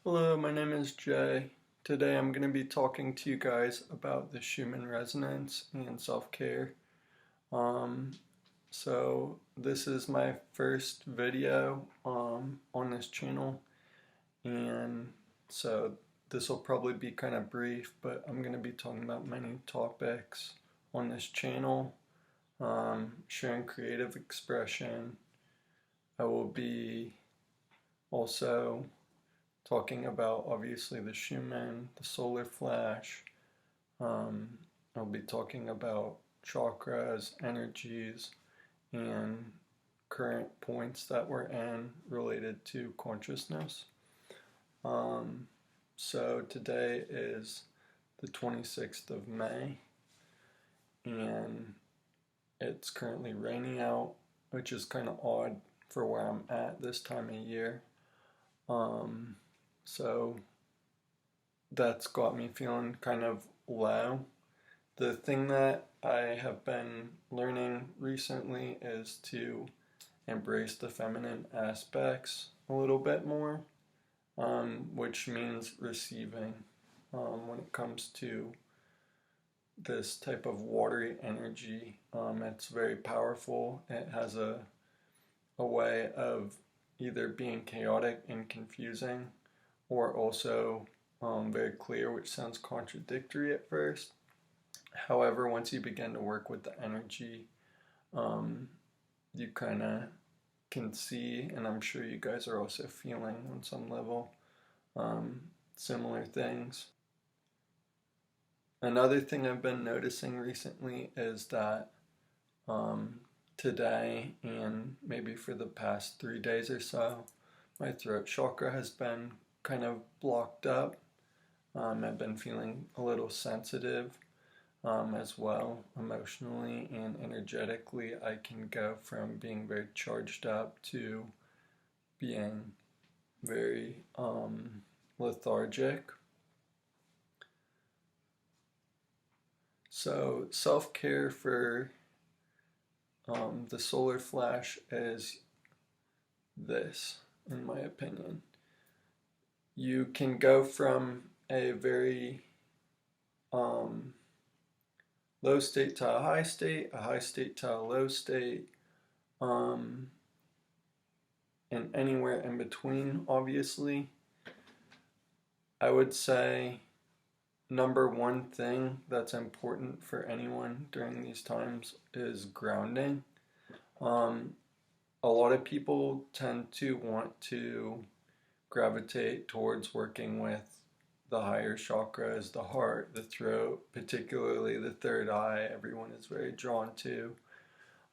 Hello, my name is Jay. Today I'm going to be talking to you guys about the Schumann resonance and self-care. Um, this is my first video on this channel, and so this will probably be kind of brief, but I'm going to be talking about many topics on this channel, sharing creative expression. I will be also talking about obviously the Schumann, the solar flash. Um, I'll be talking about chakras, energies, and current points that we're in related to consciousness. Um, so today is the 26th of May, and it's currently raining out, which is kind of odd for where I'm at this time of year. Um, so that's got me feeling kind of low. The thing that I have been learning recently is to embrace the feminine aspects a little bit more, which means receiving when it comes to this type of watery energy. It's very powerful. It has a way of either being chaotic and confusing, or also very clear, which sounds contradictory at first. However, once you begin to work with the energy, you kind of can see, and I'm sure you guys are also feeling on some level, similar things. Another thing I've been noticing recently is that today and maybe for the past 3 days or so, my throat chakra has been kind of blocked up. I've been feeling a little sensitive as well, emotionally and energetically. I can go from being very charged up to being very lethargic. So self-care for the solar flash is this, in my opinion. You can go from a very low state to a high state to a low state, and anywhere in between, obviously. I would say number one thing that's important for anyone during these times is grounding. A lot of people tend to want to gravitate towards working with the higher chakras, the heart, the throat, particularly the third eye. Everyone is very drawn to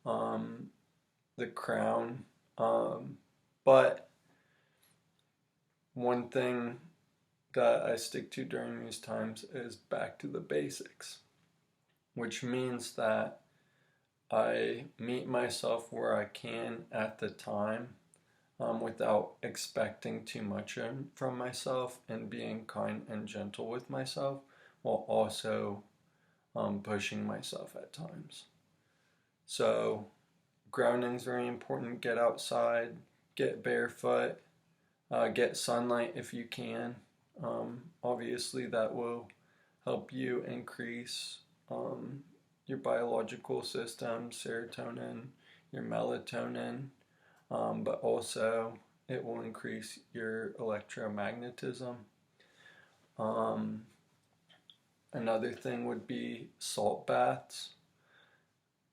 the crown. But one thing that I stick to during these times is back to the basics, which means that I meet myself where I can at the time, without expecting too much from myself, and being kind and gentle with myself, while also pushing myself at times. So grounding is very important. Get outside, get barefoot, get sunlight if you can. Obviously that will help you increase your biological system, serotonin, your melatonin, but also it will increase your electromagnetism. Another thing would be salt baths.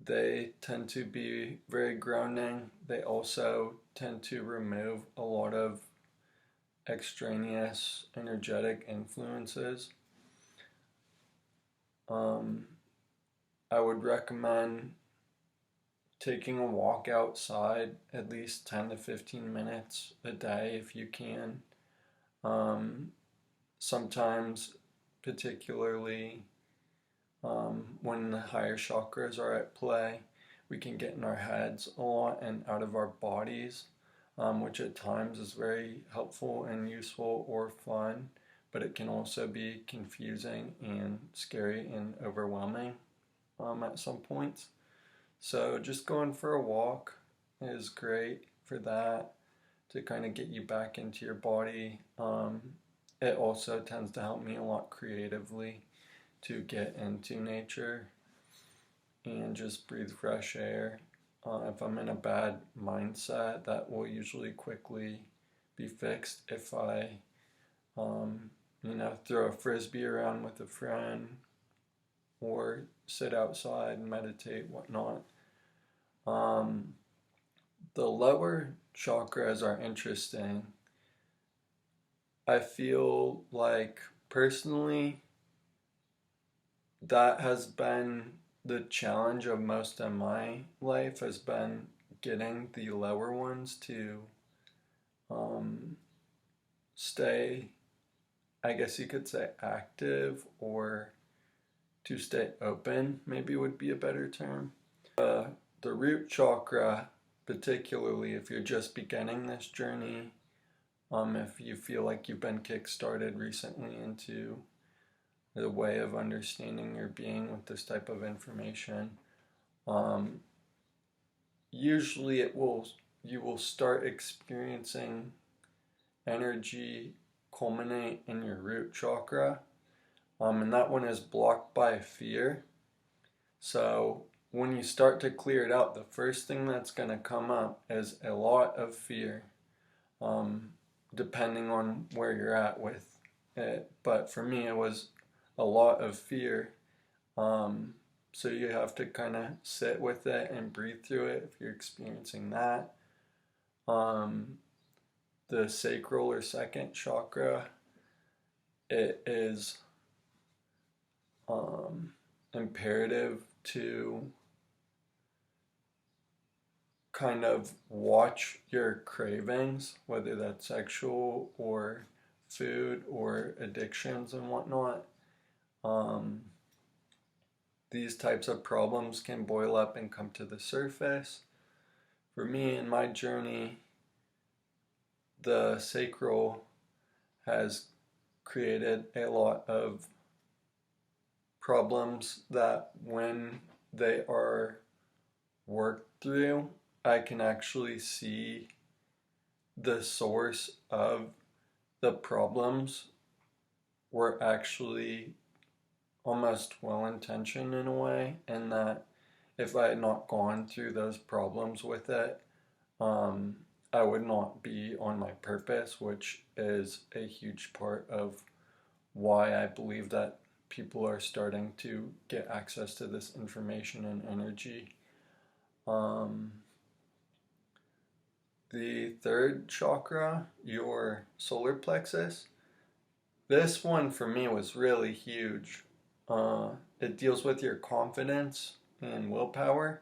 They tend to be very grounding. They also tend to remove a lot of extraneous energetic influences. I would recommend taking a walk outside at least 10 to 15 minutes a day if you can. Sometimes, particularly when the higher chakras are at play, we can get in our heads a lot and out of our bodies, which at times is very helpful and useful or fun, but it can also be confusing and scary and overwhelming at some points. So just going for a walk is great for that, to kind of get you back into your body, it also tends to help me a lot creatively to get into nature and just breathe fresh air. If I'm in a bad mindset, that will usually quickly be fixed if I, throw a frisbee around with a friend or sit outside and meditate, whatnot. Um, the lower chakras are interesting. I feel like personally that has been the challenge of most of my life, has been getting the lower ones to um, stay, I guess you could say, active, or to stay open, maybe would be a better term. The root chakra, particularly if you're just beginning this journey, if you feel like you've been kick-started recently into the way of understanding your being with this type of information, um, usually you will start experiencing energy culminate in your root chakra, and that one is blocked by fear. So when you start to clear it out, the first thing that's going to come up is a lot of fear, um, depending on where you're at with it. But for me, it was a lot of fear. So you have to kind of sit with it and breathe through it if you're experiencing that. The sacral or second chakra, it is imperative to kind of watch your cravings, whether that's sexual or food or addictions and whatnot. These types of problems can boil up and come to the surface. For me, in my journey, the sacral has created a lot of problems that when they are worked through, I can actually see the source of the problems were actually almost well-intentioned in a way, and that if I had not gone through those problems with it, I would not be on my purpose, which is a huge part of why I believe that people are starting to get access to this information and energy. The third chakra, your solar plexus, this one for me was really huge. It deals with your confidence and willpower,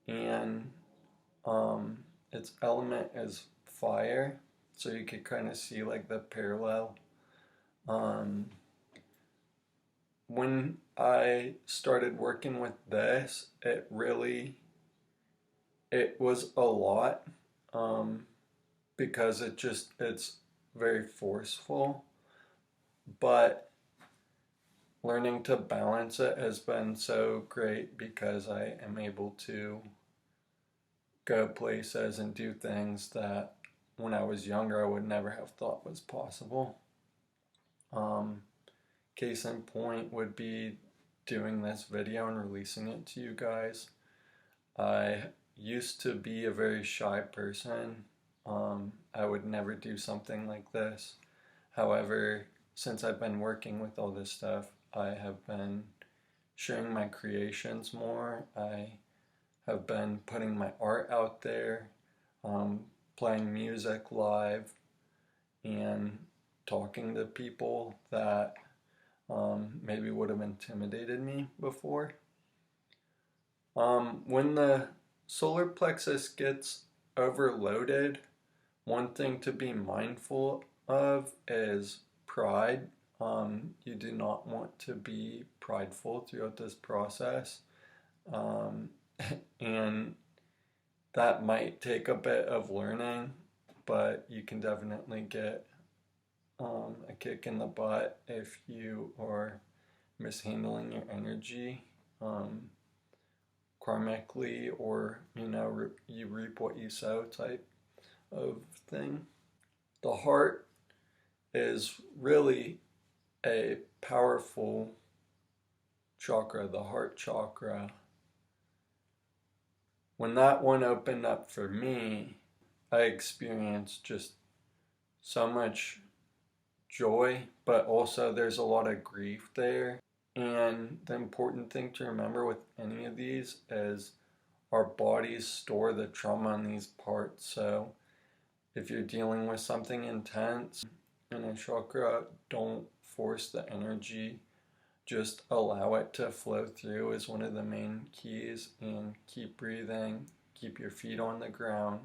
and its element is fire, so you could kind of see like the parallel. When I started working with this, it was a lot, because it's very forceful, but learning to balance it has been so great because I am able to go places and do things that when I was younger I would never have thought was possible. Case in point would be doing this video and releasing it to you guys. I used to be a very shy person. I would never do something like this. However, since I've been working with all this stuff, I have been sharing my creations more. I have been putting my art out there, playing music live, and talking to people that maybe would have intimidated me before. When the solar plexus gets overloaded, one thing to be mindful of is pride. You do not want to be prideful throughout this process. And that might take a bit of learning, but you can definitely get a kick in the butt if you are mishandling your energy karmically, or you reap what you sow type of thing. The heart is really a powerful chakra, the heart chakra. When that one opened up for me, I experienced just so much joy, but also there's a lot of grief there. And the important thing to remember with any of these is our bodies store the trauma in these parts. So if you're dealing with something intense in a chakra, don't force the energy. Just allow it to flow through is one of the main keys, and keep breathing, keep your feet on the ground.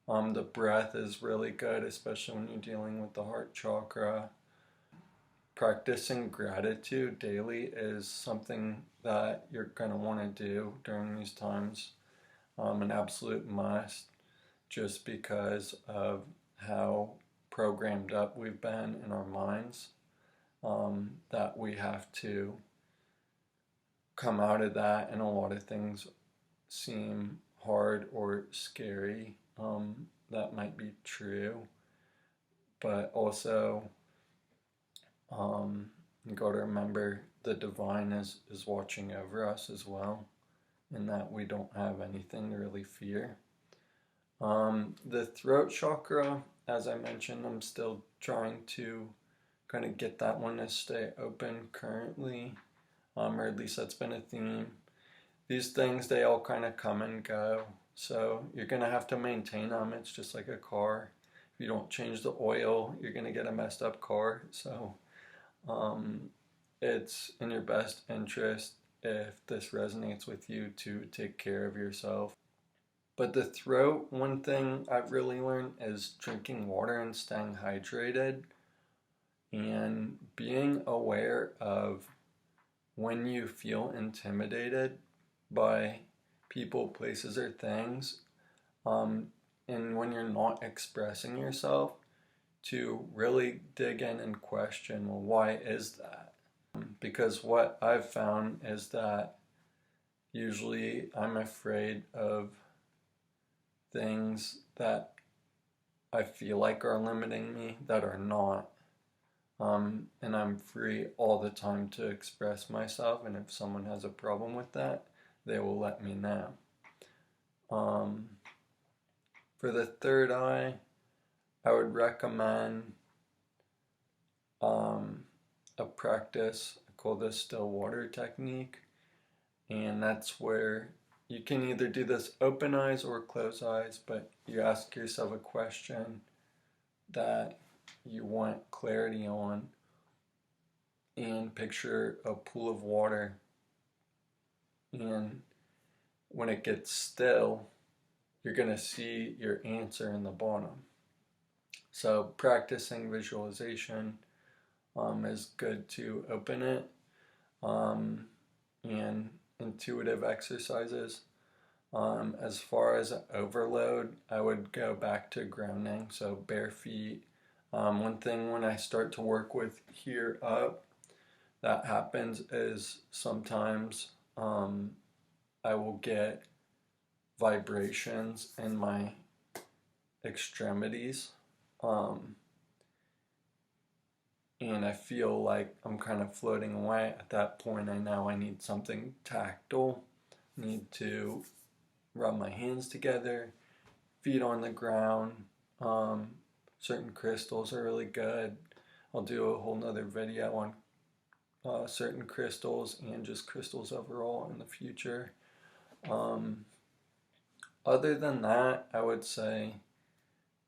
The breath is really good, especially when you're dealing with the heart chakra. Practicing gratitude daily is something that you're going to want to do during these times. An absolute must, just because of how programmed up we've been in our minds, that we have to come out of that, and a lot of things seem hard or scary. That might be true, but also you got to remember the divine is watching over us as well, and that we don't have anything to really fear. The throat chakra, as I mentioned, I'm still trying to kind of get that one to stay open currently, or at least that's been a theme. These things, they all kind of come and go, so you're going to have to maintain them. It's just like a car. If you don't change the oil, you're going to get a messed up car. So it's in your best interest, if this resonates with you, to take care of yourself. But the throat, one thing I've really learned is drinking water and staying hydrated, and being aware of when you feel intimidated by people, places, or things, and when you're not expressing yourself, to really dig in and question, well, why is that? Because what I've found is that usually I'm afraid of things that I feel like are limiting me that are not. And I'm free all the time to express myself, and if someone has a problem with that, they will let me know. For the third eye, I would recommend a practice. I call this still water technique, and that's where you can either do this open eyes or close eyes, but you ask yourself a question that you want clarity on, and picture a pool of water, and when it gets still, you're going to see your answer in the bottom. So practicing visualization is good to open it, and intuitive exercises. As far as overload, I would go back to grounding, so bare feet. One thing when I start to work with here up, that happens is sometimes I will get vibrations in my extremities, and I feel like I'm kind of floating away. At that point, I know I need something tactile. I need to rub my hands together, feet on the ground. Certain crystals are really good. I'll do a whole nother video on certain crystals and just crystals overall in the future. Other than that, I would say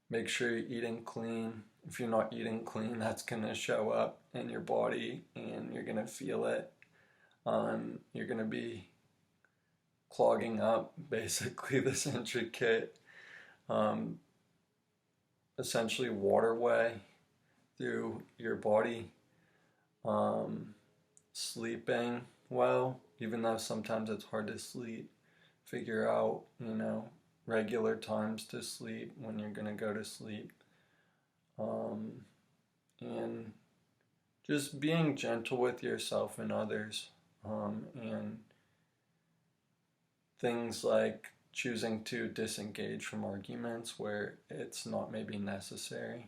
make sure you're eating clean. If you're not eating clean, that's going to show up in your body, and you're going to feel it. You're going to be clogging up basically this intricate, essentially waterway through your body. Sleeping well, even though sometimes it's hard to sleep, figure out, regular times to sleep, when you're going to go to sleep. And just being gentle with yourself and others, and things like choosing to disengage from arguments where it's not maybe necessary.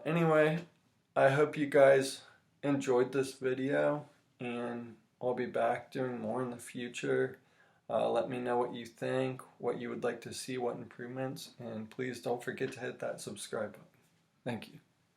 Anyway, I hope you guys enjoyed this video, and I'll be back doing more in the future. Let me know what you think, what you would like to see, what improvements, and please don't forget to hit that subscribe button. Thank you.